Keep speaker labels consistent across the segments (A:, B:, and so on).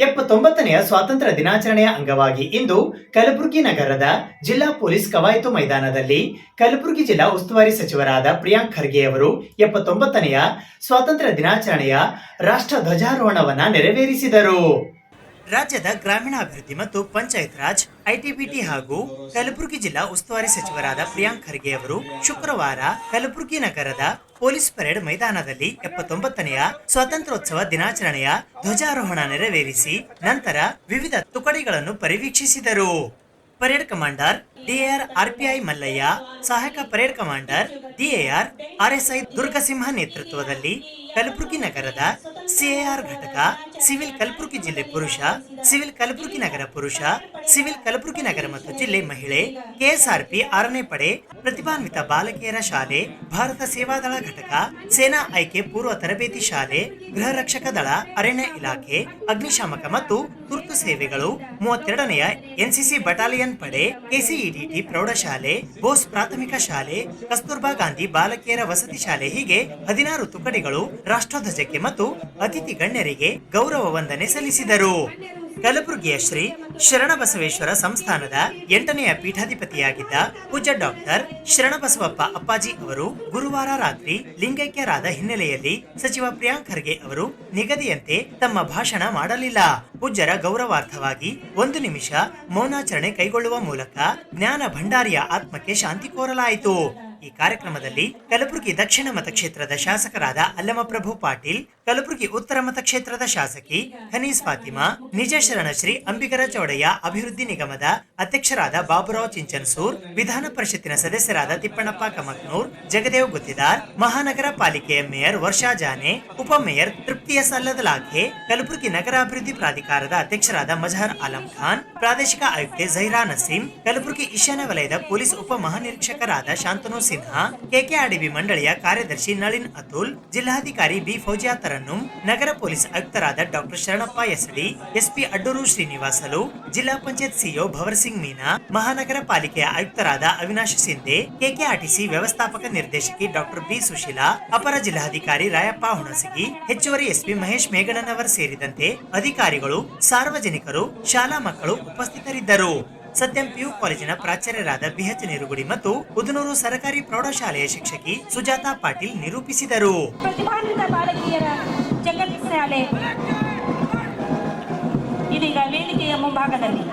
A: 79ನೆಯ ಸ್ವಾತಂತ್ರ್ಯ ದಿನಾಚರಣೆಯ ಅಂಗವಾಗಿ ಇಂದು ಕಲಬುರಗಿ ನಗರದ ಜಿಲ್ಲಾ ಪೊಲೀಸ್ ಕವಾಯತು ಮೈದಾನದಲ್ಲಿ ಕಲಬುರಗಿ ಜಿಲ್ಲಾ ಉಸ್ತುವಾರಿ ಸಚಿವರಾದ ಪ್ರಿಯಾಂಕ್ ಖರ್ಗೆ ಅವರು 79ನೆಯ ಸ್ವಾತಂತ್ರ್ಯ ದಿನಾಚರಣೆಯ ರಾಷ್ಟ್ರ ಧ್ವಜಾರೋಹಣವನ್ನು ನೆರವೇರಿಸಿದರು. ರಾಜ್ಯದ ಗ್ರಾಮೀಣಾಭಿವೃದ್ಧಿ ಮತ್ತು ಪಂಚಾಯತ್ ರಾಜ್, ಐಟಿಬಿಟಿ ಹಾಗೂ ಕಲಬುರಗಿ ಜಿಲ್ಲಾ ಉಸ್ತುವಾರಿ ಸಚಿವರಾದ ಪ್ರಿಯಾಂಕ್ ಖರ್ಗೆ ಅವರು ಶುಕ್ರವಾರ ಕಲಬುರಗಿ ನಗರದ ಪೊಲೀಸ್ ಪರೇಡ್ ಮೈದಾನದಲ್ಲಿ 79ನೆಯ ಸ್ವಾತಂತ್ರ್ಯೋತ್ಸವ ದಿನಾಚರಣೆಯ ಧ್ವಜಾರೋಹಣ ನೆರವೇರಿಸಿ ನಂತರ ವಿವಿಧ ತುಕಡಿಗಳನ್ನು ಪರಿವೀಕ್ಷಿಸಿದರು. Parade commander DAR RPI Mallayya, ಸಹಾಯಕ parade commander DAR RSI Durgasimha ನೇತೃತ್ವದಲ್ಲಿ ಕಲಬುರಗಿ ನಗರದ ಸಿಎಆರ್ ಘಟಕ, ಸಿವಿಲ್ ಕಲಬುರಗಿ ಜಿಲ್ಲೆ ಪುರುಷ, ಸಿವಿಲ್ ಕಲಬುರಗಿ ನಗರ ಪುರುಷ, ಸಿವಿಲ್ ಕಲಬುರಗಿ ನಗರ ಮತ್ತು ಜಿಲ್ಲೆ ಮಹಿಳೆ, ಕೆಎಸ್ಆರ್ಪಿ 6ನೇ ಪಡೆ, ಪ್ರತಿಭಾನ್ವಿತ ಬಾಲಕಿಯರ ಶಾಲೆ, ಭಾರತ ಸೇವಾದಳ ಘಟಕ, ಸೇನಾ ಆಯ್ಕೆ ಪೂರ್ವ ತರಬೇತಿ ಶಾಲೆ, ಗೃಹ ರಕ್ಷಕ ದಳ, ಅರಣ್ಯ ಇಲಾಖೆ, ಅಗ್ನಿಶಾಮಕ ಮತ್ತು ತುರ್ತು ಸೇವೆಗಳು, 32ನೆಯ ಎನ್ಸಿಸಿ ಬಟಾಲಿಯನ್ ಪಡೆ, ಕೆಸಿಇಡಿಟಿ ಪ್ರೌಢಶಾಲೆ, ಬೋಸ್ ಪ್ರಾಥಮಿಕ ಶಾಲೆ, ಕಸ್ತೂರ್ಬಾ ಗಾಂಧಿ ಬಾಲಕಿಯರ ವಸತಿ ಶಾಲೆ ಹೀಗೆ 16 ತುಕಡಿಗಳು ರಾಷ್ಟ್ರಧ್ವಜಕ್ಕೆ ಮತ್ತು ಅತಿಥಿ ಗಣ್ಯರಿಗೆ ಗೌರವ ವಂದನೆ ಸಲ್ಲಿಸಿದರು. ಕಲಬುರಗಿಯ ಶ್ರೀ ಶರಣಬಸವೇಶ್ವರ ಸಂಸ್ಥಾನದ 8ನೆಯ ಪೀಠಾಧಿಪತಿಯಾಗಿದ್ದ ಪೂಜ್ಯ ಡಾಕ್ಟರ್ ಶರಣಬಸವಪ್ಪ ಅಪ್ಪಾಜಿ ಅವರು ಗುರುವಾರ ರಾತ್ರಿ ಲಿಂಗೈಕ್ಯರಾದ ಹಿನ್ನೆಲೆಯಲ್ಲಿ ಸಚಿವ ಪ್ರಿಯಾಂಕ್ ಖರ್ಗೆ ಅವರು ನಿಗದಿಯಂತೆ ತಮ್ಮ ಭಾಷಣ ಮಾಡಲಿಲ್ಲ. ಪೂಜ್ಯರ ಗೌರವಾರ್ಥವಾಗಿ 1 ನಿಮಿಷ ಮೌನಾಚರಣೆ ಕೈಗೊಳ್ಳುವ ಮೂಲಕ ಜ್ಞಾನ ಭಂಡಾರಿಯ ಆತ್ಮಕ್ಕೆ ಶಾಂತಿ ಕೋರಲಾಯಿತು. ಈ ಕಾರ್ಯಕ್ರಮದಲ್ಲಿ ಕಲಬುರಗಿ ದಕ್ಷಿಣ ಮತಕ್ಷೇತ್ರದ ಶಾಸಕರಾದ ಅಲ್ಲಮಪ್ರಭು ಪಾಟೀಲ್, ಕಲಬುರಗಿ ಉತ್ತರ ಮತಕ್ಷೇತ್ರದ ಶಾಸಕಿ ಖನೀಸ್ ಫಾತಿಮಾ, ನಿಜ ಶರಣ ಶ್ರೀ ಅಂಬಿಗರ ಚೌಡಯ್ಯ ಅಭಿವೃದ್ಧಿ ನಿಗಮದ ಅಧ್ಯಕ್ಷರಾದ ಬಾಬುರಾವ್ ಚಿಂಚನ್ಸೂರ್, ವಿಧಾನ ಪರಿಷತ್ತಿನ ಸದಸ್ಯರಾದ ತಿಪ್ಪಣ್ಣಪ್ಪ ಕಮಕ್ನೂರ್, ಜಗದೇವ್ ಗುತ್ತಿದಾರ್, ಮಹಾನಗರ ಪಾಲಿಕೆಯ ಮೇಯರ್ ವರ್ಷಾ ಜಾನೆ, ಉಪಮೇಯರ್ ತೃಪ್ತಿಯ ಸಲ್ಲದಲಾಖೆ, ಕಲಬುರಗಿ ನಗರಾಭಿವೃದ್ಧಿ ಪ್ರಾಧಿಕಾರದ ಅಧ್ಯಕ್ಷರಾದ ಮಜಹರ್ ಆಲಂ ಖಾನ್, ಪ್ರಾದೇಶಿಕ ಆಯುಕ್ತೆ ಜಹೀರಾ ನಸೀಂ, ಕಲಬುರಗಿ ಈಶಾನ್ಯ ವಲಯದ ಪೊಲೀಸ್ ಉಪ ಮಹಾನಿರೀಕ್ಷಕರಾದ ಶಾಂತನು ಸಿನ್ಹಾ, ಕೆಕೆಆರ್ಡಿಬಿ ಮಂಡಳಿಯ ಕಾರ್ಯದರ್ಶಿ ನಳಿನ್ ಅತುಲ್, ಜಿಲ್ಲಾಧಿಕಾರಿ ಬಿ ಫೌಜಿಯಾ ತರನ್ನುಂ, ನಗರ ಪೊಲೀಸ್ ಆಯುಕ್ತರಾದ doctor Sharanappa SD, SP Adduru Srinivasulu, ಜಿಲ್ಲಾ ಪಂಚಾಯತ್ ಸಿಇಒ ಭವರ್ ಸಿಂಗ್ ಮೀನಾ, ಮಹಾನಗರ ಪಾಲಿಕೆಯ ಆಯುಕ್ತರಾದ ಅವಿನಾಶ್ ಸಿಂಧೆ, ಕೆಕೆಆರ್ಟಿಸಿ ವ್ಯವಸ್ಥಾಪಕ ನಿರ್ದೇಶಕಿ ಡಾಕ್ಟರ್ ಬಿ ಸುಶೀಲಾ, ಅಪರ ಜಿಲ್ಲಾಧಿಕಾರಿ ರಾಯಪ್ಪ ಹುಣಸಗಿ, ಹೆಚ್ಚುವರಿ ಎಸ್ಪಿ ಮಹೇಶ್ ಮೇಗಣ್ಣನವರ್ ಸೇರಿದಂತೆ ಅಧಿಕಾರಿಗಳು, ಸಾರ್ವಜನಿಕರು, ಶಾಲಾ ಮಕ್ಕಳು ಉಪಸ್ಥಿತರಿದ್ದರು. ಸತ್ಯಂ ಪಿಯು ಕಾಲೇಜಿನ ಪ್ರಾಚಾರ್ಯರಾದ ಬಿಎಚ್ ನೀರುಗುಡಿ ಮತ್ತು ಉದನೂರು ಸರ್ಕಾರಿ ಪ್ರೌಢಶಾಲೆಯ ಶಿಕ್ಷಕಿ ಸುಜಾತಾ ಪಾಟೀಲ್ ನಿರೂಪಿಸಿದರು.
B: ಪ್ರತಿಭಾನ್ವಿತ ಬಾಲಕಿಯರ ಜಗತ್ ಶಾಲೆ ಇದೀಗ ವೇದಿಕೆಯ ಮುಂಭಾಗದಲ್ಲಿ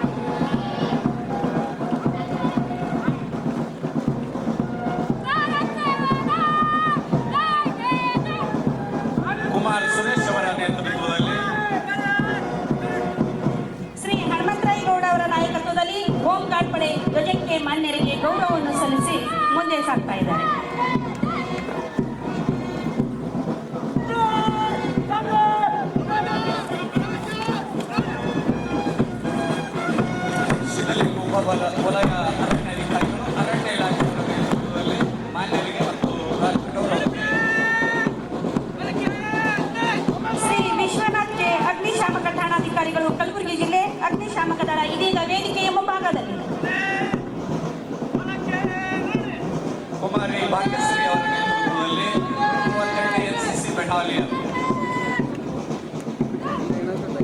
C: ಕುಮಾರ್ ಸುರೇಶ್ ಅವರ ನೇತೃತ್ವದಲ್ಲಿ
B: ಶ್ರೀ ಹನುಮಂತರಾಯ ಗೌಡ ಅವರ ನಾಯಕತ್ವದಲ್ಲಿ ಹೋಮ್ ಗಾರ್ಡ್ ಪಡೆ ಧ್ವಜಕ್ಕೆ ಮಾನ್ಯರಿಗೆ ಗೌರವವನ್ನು ಸಲ್ಲಿಸಿ ಮುಂದೆ ಸಾಗ್ತಾ ಇದ್ದಾರೆ.
C: ವಲಯ ಅರಣ್ಯಾಧಿಕಾರಿಗಳು, ಅರಣ್ಯ ಇಲಾಖೆ ನೇತೃತ್ವದಲ್ಲಿ ಮಾನ್ಯರಿಗೆ ಮತ್ತು
B: ಶ್ರೀ ವಿಶ್ವನಾಥ್ ಕೆ ಅಗ್ನಿಶಾಮಕ ಠಾಣಾಧಿಕಾರಿಗಳು, ಕಲಬುರಗಿ ಜಿಲ್ಲೆ ಅಗ್ನಿಶಾಮಕ ದಳ ಇದೀಗ ವೇದಿಕೆಯ ಮುಂಭಾಗದಲ್ಲಿ.
C: ಕುಮಾರಿ ಭಾಗ್ಯಶ್ರೀ ಅವರ ನೇತೃತ್ವದಲ್ಲಿ 32ನೇ ಎನ್ಸಿಸಿ ಬೆಟಾಲಿಯನ್,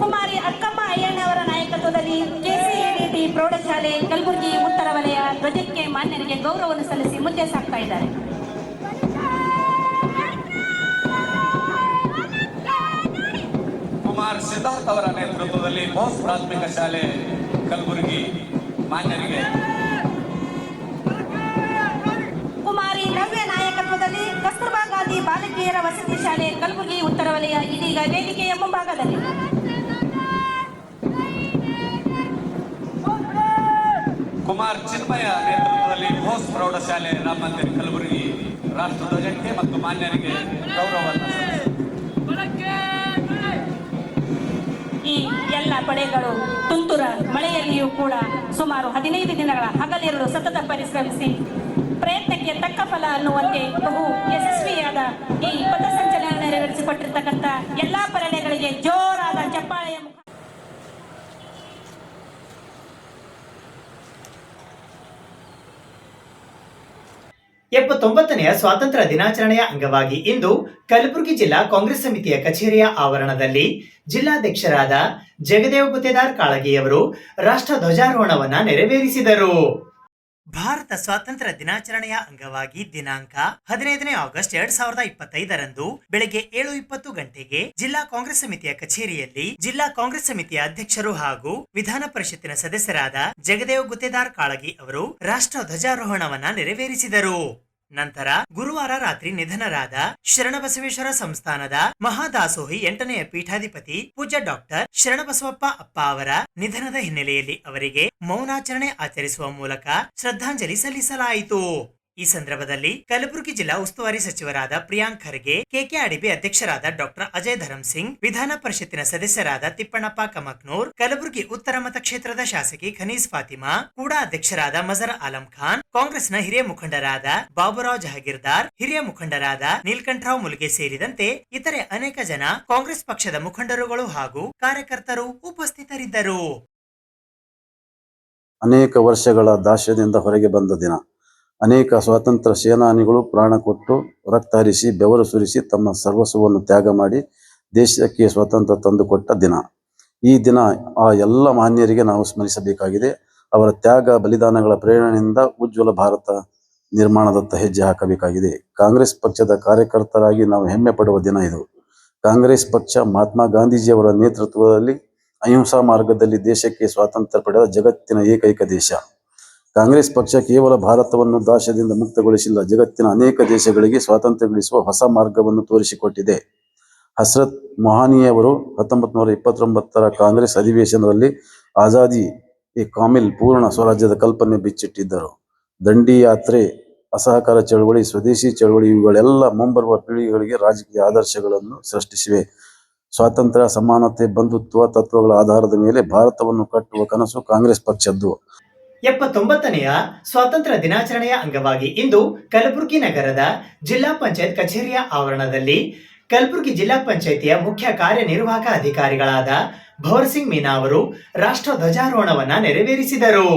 B: ಕುಮಾರಿ ಅಕ್ಕಮ್ಮ ಅಯ್ಯಣ್ಣ ಅವರ ನಾಯಕತ್ವದಲ್ಲಿ ಕೆಸಿಇಡಿಟಿ ಪ್ರೌಢಶಾಲೆ ಕಲಬುರಗಿ ಉತ್ತರ ವಲಯ ಧ್ವಜಕ್ಕೆ ಮಾನ್ಯರಿಗೆ ಗೌರವವನ್ನು ಸಲ್ಲಿಸಿ ಮುಂದೆ ಸಾಗ್ತಾ ಇದ್ದಾರೆ.
C: ಕುಮಾರ್ ಸಿದ್ಧಾರ್ಥ್ ಅವರ ನೇತೃತ್ವದಲ್ಲಿ ಬೋಸ್ ಪ್ರಾಥಮಿಕ ಶಾಲೆ ಕಲಬುರಗಿ ಮಾನ್ಯರಿಗೆ,
B: ಕುಮಾರಿ ನವ್ಯ ನಾಯಕತ್ವದಲ್ಲಿ ಕಸ್ತೂರ್ಬಾ ಗಾಂಧಿ ಬಾಲಕಿಯರ ವಸತಿ ಶಾಲೆ ಕಲಬುರಗಿ ಉತ್ತರ ವಲಯ ಇದೀಗ ವೇದಿಕೆಯ ಮುಂಭಾಗದಲ್ಲಿ.
C: ಕುಮಾರ್ ಚಿನ್ಮಯ ನೇತೃತ್ವದಲ್ಲಿ ಬೋಸ್ ಪ್ರೌಢಶಾಲೆ ರಾಮ ಮಂದಿರ್ ಕಲಬುರಗಿ ರಾಷ್ಟ್ರಧ್ವಜಕ್ಕೆ ಮತ್ತು ಮಾನ್ಯರಿಗೆ ಗೌರವವನ್ನು
B: ಈ ಎಲ್ಲ ಪಡೆಗಳು ತುಂತುರ ಮಳೆಯಲ್ಲಿಯೂ ಕೂಡ ಸುಮಾರು 15 ದಿನಗಳ ಹಗಲಿರುಳು ಸತತ ಪರಿಶ್ರಮಿಸಿ ಪ್ರಯತ್ನಕ್ಕೆ ತಕ್ಕ ಫಲ ಅನ್ನುವಂತೆ ಬಹು ಯಶಸ್ವಿಯಾದ ಈ ಪಥಸಂಚಲನ ನೆರವೇರಿಸಿಕೊಟ್ಟಿರ್ತಕ್ಕಂಥ ಎಲ್ಲಾ ಪರೇಡ್ಗಳಿಗೆ ಜೋರಾದ ಚಪ್ಪಾಳೆಯ
A: 79ನೆಯ ಸ್ವಾತಂತ್ರ್ಯ ದಿನಾಚರಣೆಯ ಅಂಗವಾಗಿ ಇಂದು ಕಲಬುರಗಿ ಜಿಲ್ಲಾ ಕಾಂಗ್ರೆಸ್ ಸಮಿತಿಯ ಕಚೇರಿಯ ಆವರಣದಲ್ಲಿ ಜಿಲ್ಲಾಧ್ಯಕ್ಷರಾದ ಜಗದೇವ್ ಗುತ್ತೇದಾರ್ ಕಾಳಗಿಯವರು ರಾಷ್ಟ್ರ ಧ್ವಜಾರೋಹಣವನ್ನ ನೆರವೇರಿಸಿದರು. ಭಾರತ ಸ್ವಾತಂತ್ರ್ಯ ದಿನಾಚರಣೆಯ ಅಂಗವಾಗಿ ದಿನಾಂಕ 15ನೇ ಆಗಸ್ಟ್ 2025ರಂದು ಬೆಳಗ್ಗೆ 7:20 ಗಂಟೆಗೆ ಜಿಲ್ಲಾ ಕಾಂಗ್ರೆಸ್ ಸಮಿತಿಯ ಕಚೇರಿಯಲ್ಲಿ ಜಿಲ್ಲಾ ಕಾಂಗ್ರೆಸ್ ಸಮಿತಿಯ ಅಧ್ಯಕ್ಷರು ಹಾಗೂ ವಿಧಾನ ಪರಿಷತ್ತಿನ ಸದಸ್ಯರಾದ ಜಗದೇವ್ ಗುತ್ತೇದಾರ್ ಕಾಳಗಿ ಅವರು ರಾಷ್ಟ್ರ ಧ್ವಜಾರೋಹಣವನ್ನ ನೆರವೇರಿಸಿದರು. ನಂತರ ಗುರುವಾರ ರಾತ್ರಿ ನಿಧನರಾದ ಶರಣಬಸವೇಶ್ವರ ಸಂಸ್ಥಾನದ ಮಹಾದಾಸೋಹಿ 8ನೆಯ ಪೀಠಾಧಿಪತಿ ಪೂಜ್ಯ ಡಾಕ್ಟರ್ ಶರಣಬಸವಪ್ಪ ಅಪ್ಪ ಅವರ ನಿಧನದ ಹಿನ್ನೆಲೆಯಲ್ಲಿ ಅವರಿಗೆ ಮೌನಾಚರಣೆ ಆಚರಿಸುವ ಮೂಲಕ ಶ್ರದ್ಧಾಂಜಲಿ ಸಲ್ಲಿಸಲಾಯಿತು. ಈ ಸಂದರ್ಭದಲ್ಲಿ ಕಲಬುರಗಿ ಜಿಲ್ಲಾ ಉಸ್ತುವಾರಿ ಸಚಿವರಾದ ಪ್ರಿಯಾಂಕ್ ಖರ್ಗೆ, ಕೆಕೆಆರ್ಡಿಬಿ ಅಧ್ಯಕ್ಷರಾದ ಡಾಕ್ಟರ್ ಅಜಯ್ ಧರಮ್ ಸಿಂಗ್, ವಿಧಾನ ಪರಿಷತ್ತಿನ ಸದಸ್ಯರಾದ ತಿಪ್ಪಣ್ಣಪ್ಪ ಕಮಕ್ನೂರ್, ಕಲಬುರಗಿ ಉತ್ತರ ಮತಕ್ಷೇತ್ರದ ಶಾಸಕಿ ಖನೀಜ್ ಫಾತಿಮಾ, ಕೂಡ ಅಧ್ಯಕ್ಷರಾದ ಮಜರ್ ಆಲಂ ಖಾನ್, ಕಾಂಗ್ರೆಸ್ನ ಹಿರಿಯ ಮುಖಂಡರಾದ ಬಾಬುರಾವ್ ಜಹಗೀರ್ದಾರ್, ಹಿರಿಯ ಮುಖಂಡರಾದ ನೀಲ್ಕಂಠರಾವ್ ಮುಲ್ಗೆ ಸೇರಿದಂತೆ ಇತರೆ ಅನೇಕ ಜನ ಕಾಂಗ್ರೆಸ್ ಪಕ್ಷದ ಮುಖಂಡರುಗಳು ಹಾಗೂ ಕಾರ್ಯಕರ್ತರು ಉಪಸ್ಥಿತರಿದ್ದರು.
D: ಅನೇಕ ವರ್ಷಗಳ ದಾಸ್ಯದಿಂದ ಹೊರಗೆ ಬಂದ ದಿನ. ಅನೇಕ ಸ್ವಾತಂತ್ರ್ಯ ಸೇನಾನಿಗಳು ಪ್ರಾಣ ಕೊಟ್ಟು ರಕ್ತ ಹರಿಸಿ ಬೆವರು ಸುರಿಸಿ ತಮ್ಮ ಸರ್ವಸ್ವವನ್ನು ತ್ಯಾಗ ಮಾಡಿ ದೇಶಕ್ಕೆ ಸ್ವಾತಂತ್ರ್ಯ ತಂದುಕೊಟ್ಟ ದಿನ. ಈ ದಿನ ಆ ಎಲ್ಲ ಮಹನೀಯರಿಗೆ ನಾವು ಸ್ಮರಿಸಬೇಕಾಗಿದೆ. ಅವರ ತ್ಯಾಗ ಬಲಿದಾನಗಳ ಪ್ರೇರಣೆಯಿಂದ ಉಜ್ವಲ ಭಾರತ ನಿರ್ಮಾಣದತ್ತ ಹೆಜ್ಜೆ ಹಾಕಬೇಕಾಗಿದೆ. ಕಾಂಗ್ರೆಸ್ ಪಕ್ಷದ ಕಾರ್ಯಕರ್ತರಾಗಿ ನಾವು ಹೆಮ್ಮೆ ಪಡುವ ದಿನ ಇದು. ಕಾಂಗ್ರೆಸ್ ಪಕ್ಷ ಮಹಾತ್ಮ ಗಾಂಧೀಜಿಯವರ ನೇತೃತ್ವದಲ್ಲಿ ಅಹಿಂಸಾ ಮಾರ್ಗದಲ್ಲಿ ದೇಶಕ್ಕೆ ಸ್ವಾತಂತ್ರ್ಯ ಪಡೆದ ಜಗತ್ತಿನ ಏಕೈಕ ದೇಶ. ಕಾಂಗ್ರೆಸ್ ಪಕ್ಷ ಕೇವಲ ಭಾರತವನ್ನು ದಾಸ್ಯದಿಂದ ಮುಕ್ತಗೊಳಿಸಿಲ್ಲ, ಜಗತ್ತಿನ ಅನೇಕ ದೇಶಗಳಿಗೆ ಸ್ವಾತಂತ್ರ್ಯ ಗಳಿಸುವ ಹೊಸ ಮಾರ್ಗವನ್ನು ತೋರಿಸಿಕೊಟ್ಟಿದೆ. ಹಸ್ರತ್ ಮೊಹಾನಿಯವರು 1929ರ ಕಾಂಗ್ರೆಸ್ ಅಧಿವೇಶನದಲ್ಲಿ ಆಜಾದಿ ಎ ಕಾಮಿಲ್ ಪೂರ್ಣ ಸ್ವರಾಜ್ಯದ ಕಲ್ಪನೆ ಬಿಚ್ಚಿಟ್ಟಿದ್ದರು. ದಂಡಿ ಯಾತ್ರೆ, ಅಸಹಕಾರ ಚಳವಳಿ, ಸ್ವದೇಶಿ ಚಳವಳಿ ಇವುಗಳೆಲ್ಲ ಮುಂಬರುವ ಪೀಳಿಗೆಗಳಿಗೆ ರಾಜಕೀಯ ಆದರ್ಶಗಳನ್ನು ಸೃಷ್ಟಿಸಿವೆ. ಸ್ವಾತಂತ್ರ್ಯ, ಸಮಾನತೆ, ಬಂಧುತ್ವ ತತ್ವಗಳ ಆಧಾರದ ಮೇಲೆ ಭಾರತವನ್ನು ಕಟ್ಟುವ ಕನಸು ಕಾಂಗ್ರೆಸ್ ಪಕ್ಷದ್ದು.
A: 79ನೆಯ ಸ್ವಾತಂತ್ರ್ಯ ದಿನಾಚರಣೆಯ ಅಂಗವಾಗಿ ಇಂದು ಕಲಬುರಗಿ ನಗರದ ಜಿಲ್ಲಾ ಪಂಚಾಯತ್ ಕಚೇರಿಯ ಆವರಣದಲ್ಲಿ ಕಲಬುರಗಿ ಜಿಲ್ಲಾ ಪಂಚಾಯಿತಿಯ ಮುಖ್ಯ ಕಾರ್ಯನಿರ್ವಾಹಕ ಅಧಿಕಾರಿಗಳಾದ ಭವರ್ ಸಿಂಗ್ ಮೀನಾ ಅವರು ರಾಷ್ಟ್ರ ಧ್ವಜಾರೋಹಣವನ್ನ ನೆರವೇರಿಸಿದರು.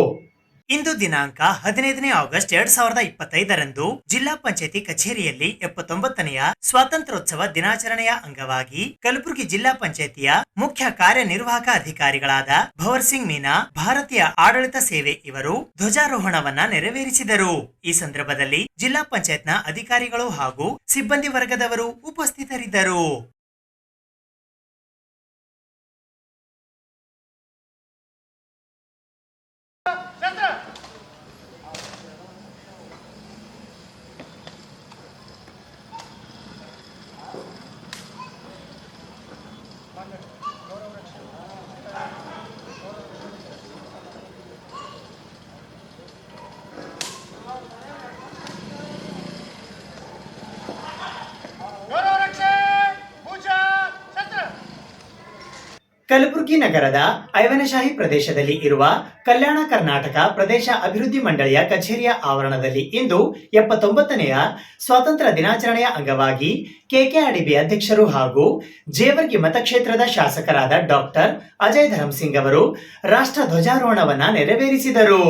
A: ಇಂದು ದಿನಾಂಕ 15ನೇ ಆಗಸ್ಟ್ 2025ರಂದು ಜಿಲ್ಲಾ ಪಂಚಾಯತಿ ಕಚೇರಿಯಲ್ಲಿ 79ನೆಯ ಸ್ವಾತಂತ್ರ್ಯೋತ್ಸವ ದಿನಾಚರಣೆಯ ಅಂಗವಾಗಿ ಕಲಬುರಗಿ ಜಿಲ್ಲಾ ಪಂಚಾಯತಿಯ ಮುಖ್ಯ ಕಾರ್ಯನಿರ್ವಾಹಕ ಅಧಿಕಾರಿಗಳಾದ ಭವರ್ ಸಿಂಗ್ ಮೀನಾ, ಭಾರತೀಯ ಆಡಳಿತ ಸೇವೆ ಇವರು ಧ್ವಜಾರೋಹಣವನ್ನ ನೆರವೇರಿಸಿದರು. ಈ ಸಂದರ್ಭದಲ್ಲಿ ಜಿಲ್ಲಾ ಪಂಚಾಯತ್ನ ಅಧಿಕಾರಿಗಳು ಹಾಗೂ ಸಿಬ್ಬಂದಿ ವರ್ಗದವರು ಉಪಸ್ಥಿತರಿದ್ದರು. ಕಲಬುರಗಿ ನಗರದ ಐವನಶಾಹಿ ಪ್ರದೇಶದಲ್ಲಿ ಇರುವ ಕಲ್ಯಾಣ ಕರ್ನಾಟಕ ಪ್ರದೇಶ ಅಭಿವೃದ್ಧಿ ಮಂಡಳಿಯ ಕಚೇರಿಯ ಆವರಣದಲ್ಲಿ ಇಂದು 79ನೆಯ ಸ್ವಾತಂತ್ರ್ಯ ದಿನಾಚರಣೆಯ ಅಂಗವಾಗಿ ಕೆಕೆಆರ್ಡಿಬಿ ಅಧ್ಯಕ್ಷರು ಹಾಗೂ ಜೇವರ್ಗಿ ಮತಕ್ಷೇತ್ರದ ಶಾಸಕರಾದ ಡಾಕ್ಟರ್ ಅಜಯ್ ಧರಮ್ ಸಿಂಗ್ ಅವರು ರಾಷ್ಟ್ರ ಧ್ವಜಾರೋಹಣವನ್ನ ನೆರವೇರಿಸಿದರು.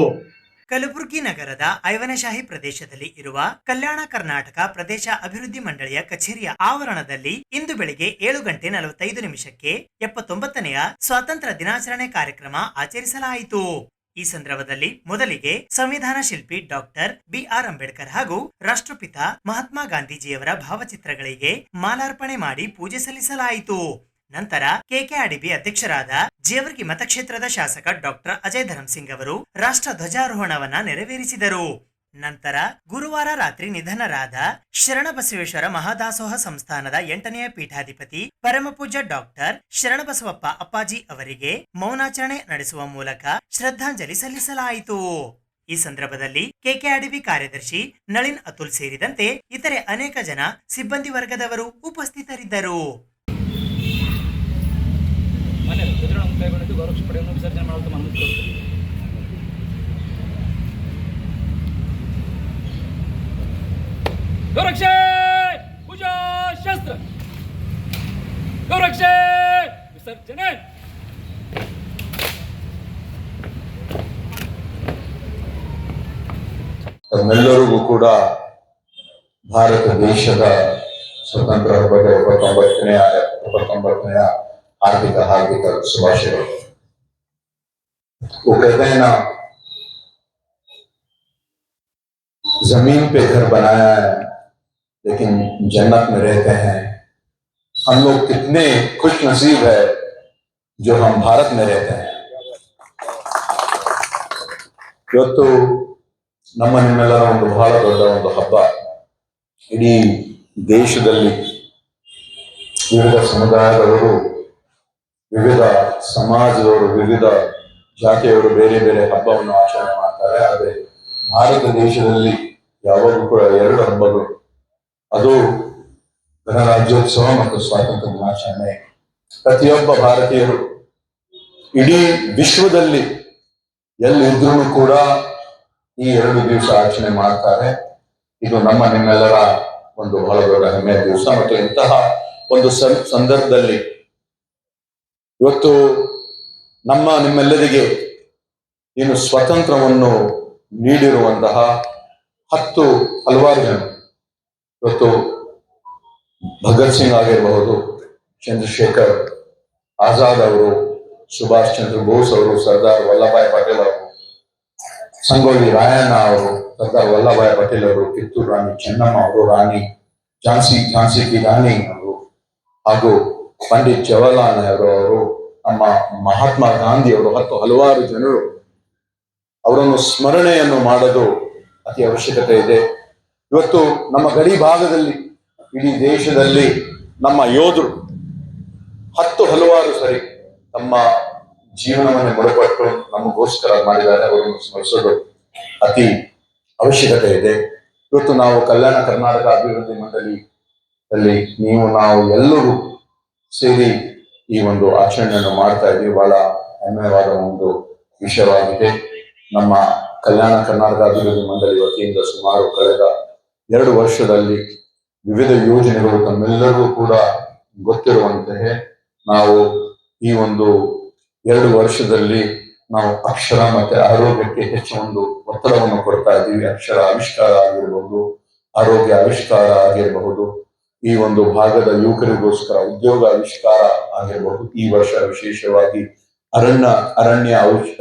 A: ಕಲಬುರಗಿ ನಗರದ ಐವನಶಾಹಿ ಪ್ರದೇಶದಲ್ಲಿ ಇರುವ ಕಲ್ಯಾಣ ಕರ್ನಾಟಕ ಪ್ರದೇಶ ಅಭಿವೃದ್ಧಿ ಮಂಡಳಿಯ ಕಚೇರಿಯ ಆವರಣದಲ್ಲಿ ಇಂದು ಬೆಳಿಗ್ಗೆ 7:45 79ನೆಯ ಸ್ವಾತಂತ್ರ್ಯ ದಿನಾಚರಣೆ ಕಾರ್ಯಕ್ರಮ ಆಚರಿಸಲಾಯಿತು. ಈ ಸಂದರ್ಭದಲ್ಲಿ ಮೊದಲಿಗೆ ಸಂವಿಧಾನ ಶಿಲ್ಪಿ ಡಾಕ್ಟರ್ ಬಿ.ಆರ್. ಅಂಬೇಡ್ಕರ್ ಹಾಗೂ ರಾಷ್ಟ್ರಪಿತ ಮಹಾತ್ಮ ಗಾಂಧೀಜಿಯವರ ಭಾವಚಿತ್ರಗಳಿಗೆ ಮಾಲಾರ್ಪಣೆ ಮಾಡಿ ಪೂಜೆ ಸಲ್ಲಿಸಲಾಯಿತು. ನಂತರ ಕೆಕೆಆರ್ಡಿಬಿ ಅಧ್ಯಕ್ಷರಾದ ಜೇವರ್ಗಿ ಮತಕ್ಷೇತ್ರದ ಶಾಸಕ ಡಾಕ್ಟರ್ ಅಜಯ್ ಧರಮ್ ಸಿಂಗ್ ಅವರು ರಾಷ್ಟ್ರ ಧ್ವಜಾರೋಹಣವನ್ನ ನೆರವೇರಿಸಿದರು. ನಂತರ ಗುರುವಾರ ರಾತ್ರಿ ನಿಧನರಾದ ಶರಣಬಸವೇಶ್ವರ ಮಹಾದಾಸೋಹ ಸಂಸ್ಥಾನದ 8ನೆಯ ಪೀಠಾಧಿಪತಿ ಪರಮಪೂಜ್ಯ ಡಾಕ್ಟರ್ ಶರಣಬಸವಪ್ಪ ಅಪ್ಪಾಜಿ ಅವರಿಗೆ ಮೌನಾಚರಣೆ ನಡೆಸುವ ಮೂಲಕ ಶ್ರದ್ಧಾಂಜಲಿ ಸಲ್ಲಿಸಲಾಯಿತು. ಈ ಸಂದರ್ಭದಲ್ಲಿ ಕೆಕೆಆರ್ಡಿಬಿ ಕಾರ್ಯದರ್ಶಿ ನಳಿನ್ ಅತುಲ್ ಸೇರಿದಂತೆ ಇತರೆ ಅನೇಕ ಜನ ಸಿಬ್ಬಂದಿ ವರ್ಗದವರು ಉಪಸ್ಥಿತರಿದ್ದರು.
E: ಕೈಗೊಂಡಿದ್ದು ಗೌರಕ್ಷ ಪಡೆಯನ್ನು ವಿಸರ್ಜನೆ ಮಾಡಲು ಅನುಮತಿಸುತ್ತದೆ. ಗೌರಕ್ಷೆ ಪೂಜಾ ಶಾಸ್ತ್ರ, ಗೌರಕ್ಷೆ ವಿಸರ್ಜನೆ.
F: ತಮ್ಮೆಲ್ಲರಿಗೂ ಕೂಡ ಭಾರತ ದೇಶದ ಸ್ವತಂತ್ರ ಹಬ್ಬದ 79ನೇ हार्दिक शुभाशय। वो कहते हैं ना, जमीन पे घर बनाया है लेकिन जन्नत में रहते हैं। हम लोग कितने खुश नसीब है जो हम भारत में रहते हैं। ಇವತ್ತು ನಮ್ಮ ನಿಮ್ಮೆಲ್ಲರ ಒಂದು ಬಹಳ ದೊಡ್ಡ ಒಂದು ಹಬ್ಬ। ಇಡೀ ದೇಶದಲ್ಲಿ ವಿವಿಧ ಸಮುದಾಯದವರು, ವಿವಿಧ ಸಮಾಜದವರು, ವಿವಿಧ ಜಾತಿಯವರು ಬೇರೆ ಬೇರೆ ಹಬ್ಬವನ್ನು ಆಚರಣೆ ಮಾಡ್ತಾರೆ। ಆದರೆ ಭಾರತ ದೇಶದಲ್ಲಿ ಯಾವಾಗಲೂ ಕೂಡ 2 ಹಬ್ಬಗಳು, ಅದು ಗಣರಾಜ್ಯೋತ್ಸವ ಮತ್ತು ಸ್ವಾತಂತ್ರ್ಯ ದಿನಾಚರಣೆ। ಪ್ರತಿಯೊಬ್ಬ ಭಾರತೀಯರು ಇಡೀ ವಿಶ್ವದಲ್ಲಿ ಎಲ್ಲಿದ್ರೂ ಕೂಡ ಈ 2 ದಿವಸ ಆಚರಣೆ ಮಾಡ್ತಾರೆ। ಇದು ನಮ್ಮ ನಿಮ್ಮೆಲ್ಲರ ಒಂದು ಬಹಳ ದೊಡ್ಡ ಹೆಮ್ಮೆಯ ದಿವಸ। ಮತ್ತು ಇಂತಹ ಒಂದು ಸಂದರ್ಭದಲ್ಲಿ ಇವತ್ತು ನಮ್ಮ ನಿಮ್ಮೆಲ್ಲರಿಗೆ ಏನು ಸ್ವಾತಂತ್ರ್ಯವನ್ನು ನೀಡಿರುವಂತಹ ಹಲವಾರು ಜನ, ಇವತ್ತು ಭಗತ್ ಸಿಂಗ್ ಆಗಿರಬಹುದು, ಚಂದ್ರಶೇಖರ್ ಆಜಾದ್ ಅವರು, ಸುಭಾಷ್ ಚಂದ್ರ ಬೋಸ್ ಅವರು, ಸರ್ದಾರ್ ವಲ್ಲಭಾಯ್ ಪಟೇಲ್ ಅವರು, ಸಂಗೊಳ್ಳಿ ರಾಯಣ್ಣ ಅವರು, ಸರ್ದಾರ್ ವಲ್ಲಭಾಯ್ ಪಟೇಲ್ ಅವರು, ಕಿತ್ತೂರು ರಾಣಿ ಚೆನ್ನಮ್ಮ ಅವರು, ರಾಣಿ ಝಾನ್ಸಿ ಕಿ ರಾಣಿ ಅವರು, ಹಾಗೂ ಪಂಡಿತ್ ಜವಾಹರ್ಲಾಲ್ ನೆಹರು ಅವರು, ನಮ್ಮ ಮಹಾತ್ಮ ಗಾಂಧಿ ಅವರು, ಹಲವಾರು ಜನರು ಅವರನ್ನು ಸ್ಮರಣೆಯನ್ನು ಮಾಡೋದು ಅತಿ ಅವಶ್ಯಕತೆ ಇದೆ। ಇವತ್ತು ನಮ್ಮ ಗಡಿ ಭಾಗದಲ್ಲಿ, ಇಡೀ ದೇಶದಲ್ಲಿ ನಮ್ಮ ಯೋಧರು ಹಲವಾರು ಸರಿ ತಮ್ಮ ಜೀವನವನ್ನು ಮುಡುಪಟ್ಟು ನಮಗೋಸ್ಕರ ಮಾಡಿದ್ದಾರೆ। ಅವರನ್ನು ಸ್ಮರಿಸೋದು ಅತಿ ಅವಶ್ಯಕತೆ ಇದೆ। ಇವತ್ತು ನಾವು ಕಲ್ಯಾಣ ಕರ್ನಾಟಕ ಅಭಿವೃದ್ಧಿ ಮಂಡಳಿಯಲ್ಲಿ ನಾವು ಎಲ್ಲರೂ ಸೇರಿ ಈ ಒಂದು ಆಚರಣೆಯನ್ನು ಮಾಡ್ತಾ ಇದ್ದೀವಿ। ಬಹಳ ಹೆಮ್ಮೆವಾದ ಒಂದು ವಿಷಯವಾಗಿದೆ। ನಮ್ಮ ಕಲ್ಯಾಣ ಕರ್ನಾಟಕ ಅಭಿವೃದ್ಧಿ ಮಂಡಳಿ ವತಿಯಿಂದ ಸುಮಾರು ಕಳೆದ 2 ವರ್ಷದಲ್ಲಿ ವಿವಿಧ ಯೋಜನೆಗಳು ತಮ್ಮೆಲ್ಲರಿಗೂ ಕೂಡ ಗೊತ್ತಿರುವಂತೆಯೇ ನಾವು ಈ ಒಂದು 2 ವರ್ಷದಲ್ಲಿ ನಾವು ಅಕ್ಷರ ಮತ್ತೆ ಆರೋಗ್ಯಕ್ಕೆ ಹೆಚ್ಚು ಒಂದು ಒತ್ತಡವನ್ನು ಕೊಡ್ತಾ ಇದ್ದೀವಿ। ಅಕ್ಷರ ಆವಿಷ್ಕಾರ ಆಗಿರಬಹುದು, ಆರೋಗ್ಯ ಆವಿಷ್ಕಾರ ಆಗಿರಬಹುದು, ಈ ಒಂದು ಭಾಗದ ಯುವಕರಿಗೋಸ್ಕರ ಉದ್ಯೋಗ ಆವಿಷ್ಕಾರ ಆಗಿರಬಹುದು। ಈ ವರ್ಷ ವಿಶೇಷವಾಗಿ ಅರಣ್ಯ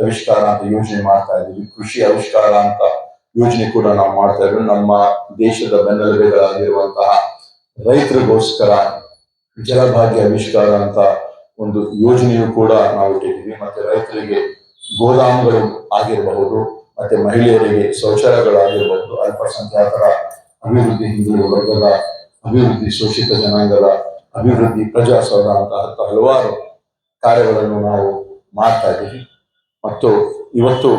F: ಆವಿಷ್ಕಾರ ಅಂತ ಯೋಜನೆ ಮಾಡ್ತಾ ಇದ್ದೀವಿ। ಕೃಷಿ ಆವಿಷ್ಕಾರ ಅಂತ ಯೋಜನೆ ಕೂಡ ನಾವು ಮಾಡ್ತಾ ಇದ್ದೀವಿ। ನಮ್ಮ ದೇಶದ ಬೆನ್ನೆಲುಬುಗಳಾಗಿರುವಂತಹ ರೈತರಿಗೋಸ್ಕರ ಜಲಭಾಗ್ಯ ಆವಿಷ್ಕಾರ ಅಂತ ಒಂದು ಯೋಜನೆಯು ಕೂಡ ನಾವು ಇಟ್ಟಿದ್ದೀವಿ। ಮತ್ತೆ ರೈತರಿಗೆ ಗೋದಾಮುಗಳು ಆಗಿರಬಹುದು, ಮತ್ತೆ ಮಹಿಳೆಯರಿಗೆ ಶೌಚಾಲಯಗಳಾಗಿರಬಹುದು, ಅಲ್ಪಸಂಖ್ಯಾತರ ಅಭಿವೃದ್ಧಿ, ಹಿಂದುಳಿದ ವರ್ಗದ ಅಭಿವೃದ್ಧಿ, ಶೋಷಿತ ಜನಾಂಗದ ಅಭಿವೃದ್ಧಿ, ಪ್ರಜಾಸೌಧ ಅಂತ ಹಲವಾರು ಕಾರ್ಯಗಳನ್ನು ನಾವು ಮಾಡ್ತಾ ಇದ್ದೀವಿ। ಮತ್ತು ಇವತ್ತು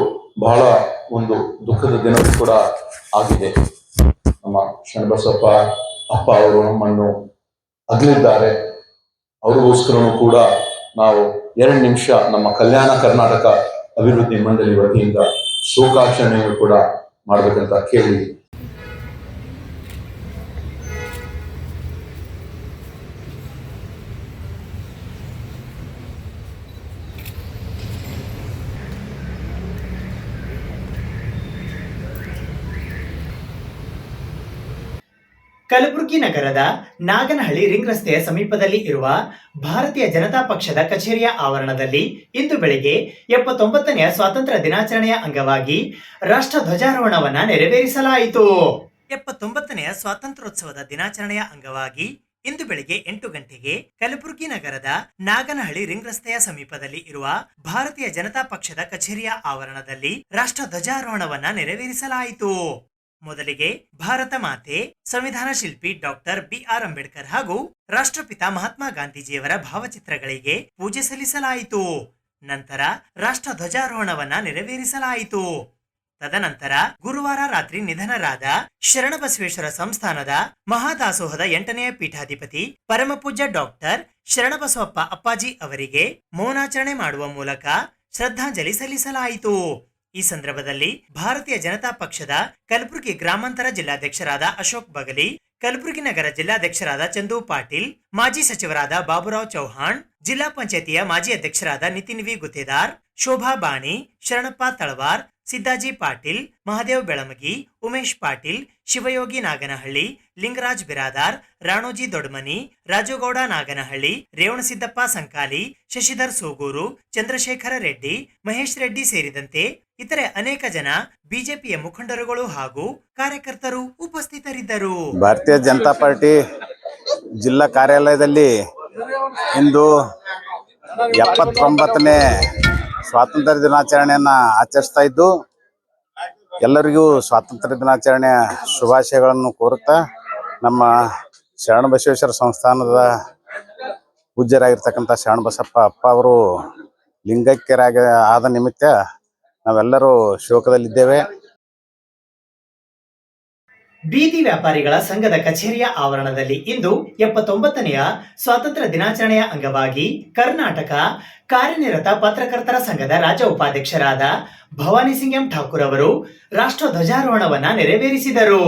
F: ಬಹಳ ಒಂದು ದುಃಖದ ದಿನ ಕೂಡ ಆಗಿದೆ। ನಮ್ಮ ಶರಣಬಸಪ್ಪ ಅಪ್ಪ ಅವರು ನಮ್ಮನ್ನು ಅಗಲಿದ್ದಾರೆ। ಅವ್ರಿಗೋಸ್ಕರನೂ ಕೂಡ ನಾವು 2 ನಿಮಿಷ ನಮ್ಮ ಕಲ್ಯಾಣ ಕರ್ನಾಟಕ ಅಭಿವೃದ್ಧಿ ಮಂಡಳಿ ವತಿಯಿಂದ ಶೋಕಾಚರಣೆಯನ್ನು ಕೂಡ ಮಾಡ್ಬೇಕಂತ ಕೇಳಿ
A: ಕಲಬುರಗಿ ನಗರದ ನಾಗನಹಳ್ಳಿ ರಿಂಗ್ ರಸ್ತೆಯ ಸಮೀಪದಲ್ಲಿ ಇರುವ ಭಾರತೀಯ ಜನತಾ ಪಕ್ಷದ ಕಚೇರಿಯ ಆವರಣದಲ್ಲಿ ಇಂದು ಬೆಳಗ್ಗೆ 79ನೇ ಸ್ವಾತಂತ್ರ್ಯ ದಿನಾಚರಣೆಯ ಅಂಗವಾಗಿ ರಾಷ್ಟ್ರ ಧ್ವಜಾರೋಹಣವನ್ನ ನೆರವೇರಿಸಲಾಯಿತು। 79ನೇ ಸ್ವಾತಂತ್ರ್ಯೋತ್ಸವದ ದಿನಾಚರಣೆಯ ಅಂಗವಾಗಿ ಇಂದು ಬೆಳಗ್ಗೆ 8 ಗಂಟೆಗೆ ಕಲಬುರಗಿ ನಗರದ ನಾಗನಹಳ್ಳಿ ರಿಂಗ್ ರಸ್ತೆಯ ಸಮೀಪದಲ್ಲಿ ಇರುವ ಭಾರತೀಯ ಜನತಾ ಪಕ್ಷದ ಕಚೇರಿಯ ಆವರಣದಲ್ಲಿ ರಾಷ್ಟ್ರ ಧ್ವಜಾರೋಹಣವನ್ನ ನೆರವೇರಿಸಲಾಯಿತು। ಮೊದಲಿಗೆ ಭಾರತ ಮಾತೆ, ಸಂವಿಧಾನ ಶಿಲ್ಪಿ ಡಾಕ್ಟರ್ BR ಅಂಬೇಡ್ಕರ್ ಹಾಗೂ ರಾಷ್ಟ್ರಪಿತ ಮಹಾತ್ಮ ಗಾಂಧೀಜಿಯವರ ಭಾವಚಿತ್ರಗಳಿಗೆ ಪೂಜೆ ಸಲ್ಲಿಸಲಾಯಿತು। ನಂತರ ರಾಷ್ಟ್ರ ಧ್ವಜಾರೋಹಣವನ್ನ ನೆರವೇರಿಸಲಾಯಿತು। ತದನಂತರ ಗುರುವಾರ ರಾತ್ರಿ ನಿಧನರಾದ ಶರಣಬಸವೇಶ್ವರ ಸಂಸ್ಥಾನದ ಮಹಾದಾಸೋಹದ 8ನೇ ಪೀಠಾಧಿಪತಿ ಪರಮಪೂಜ್ಯ ಡಾಕ್ಟರ್ ಶರಣಬಸವಪ್ಪ ಅಪ್ಪಾಜಿ ಅವರಿಗೆ ಮೌನಾಚರಣೆ ಮಾಡುವ ಮೂಲಕ ಶ್ರದ್ಧಾಂಜಲಿ ಸಲ್ಲಿಸಲಾಯಿತು। ಈ ಸಂದರ್ಭದಲ್ಲಿ ಭಾರತೀಯ ಜನತಾ ಪಕ್ಷದ ಕಲಬುರಗಿ ಗ್ರಾಮಾಂತರ ಜಿಲ್ಲಾಧ್ಯಕ್ಷರಾದ ಅಶೋಕ್ ಬಗಲಿ, ಕಲಬುರಗಿ ನಗರ ಜಿಲ್ಲಾಧ್ಯಕ್ಷರಾದ ಚಂದು ಪಾಟೀಲ್, ಮಾಜಿ ಸಚಿವರಾದ ಬಾಬುರಾವ್ ಚೌಹಾಣ್, ಜಿಲ್ಲಾ ಪಂಚಾಯತಿಯ ಮಾಜಿ ಅಧ್ಯಕ್ಷರಾದ ನಿತಿನ್ ವಿ ಗುತ್ತೇದಾರ್, ಶೋಭಾ ಬಾಣಿ, ಶರಣಪ್ಪ ತಳವಾರ್, ಸಿದ್ದಾಜಿ ಪಾಟೀಲ್, ಮಹದೇವ್ ಬೆಳಮಗಿ, ಉಮೇಶ್ ಪಾಟೀಲ್, ಶಿವಯೋಗಿ ನಾಗನಹಳ್ಳಿ, ಲಿಂಗರಾಜ್ ಬಿರಾದಾರ್, ರಾಣೋಜಿ ದೊಡ್ಮನಿ, ರಾಜುಗೌಡ ನಾಗನಹಳ್ಳಿ, ರೇವಣಸಿದ್ದಪ್ಪ ಸಂಕಾಲಿ, ಶಶಿಧರ್ ಸೂಗೂರು, ಚಂದ್ರಶೇಖರ ರೆಡ್ಡಿ, ಮಹೇಶ್ ರೆಡ್ಡಿ ಸೇರಿದಂತೆ ಇತರೆ ಅನೇಕ ಜನ ಬಿಜೆಪಿಯ ಮುಖಂಡರುಗಳು ಹಾಗೂ ಕಾರ್ಯಕರ್ತರು ಉಪಸ್ಥಿತರಿದ್ದರು.
G: ಭಾರತೀಯ ಜನತಾ ಪಾರ್ಟಿ ಜಿಲ್ಲಾ ಕಾರ್ಯಾಲಯದಲ್ಲಿ ಇಂದು 79ನೇ ಸ್ವಾತಂತ್ರ್ಯ ದಿನಾಚರಣೆಯನ್ನ ಆಚರಿಸ್ತಾ ಇದ್ದು, ಎಲ್ಲರಿಗೂ ಸ್ವಾತಂತ್ರ್ಯ ದಿನಾಚರಣೆಯ ಶುಭಾಶಯಗಳನ್ನು ಕೋರುತ್ತಾ ನಮ್ಮ ಶರಣಬಸವೇಶ್ವರ ಸಂಸ್ಥಾನದ ಪೂಜ್ಯರಾಗಿರ್ತಕ್ಕಂಥ ಶರಣಬಸಪ್ಪ ಅಪ್ಪ ಅವರು ಲಿಂಗೈಕ್ಯರಾಗಿ ಆದ ನಿಮಿತ್ತ ನಾವೆಲ್ಲರೂ ಶೋಕದಲ್ಲಿದ್ದೇವೆ.
A: ಬೀದಿ ವ್ಯಾಪಾರಿಗಳ ಸಂಘದ ಕಚೇರಿಯ ಆವರಣದಲ್ಲಿ ಇಂದು 79ನೆಯ ಸ್ವಾತಂತ್ರ್ಯ ದಿನಾಚರಣೆಯ ಅಂಗವಾಗಿ ಕರ್ನಾಟಕ ಕಾರ್ಯನಿರತ ಪತ್ರಕರ್ತರ ಸಂಘದ ರಾಜ್ಯ ಉಪಾಧ್ಯಕ್ಷರಾದ ಭವಾನಿ ಸಿಂಗ್ ಎಂ ಠಾಕೂರ್ ಅವರು ರಾಷ್ಟ್ರ ಧ್ವಜಾರೋಹಣವನ್ನ ನೆರವೇರಿಸಿದರು.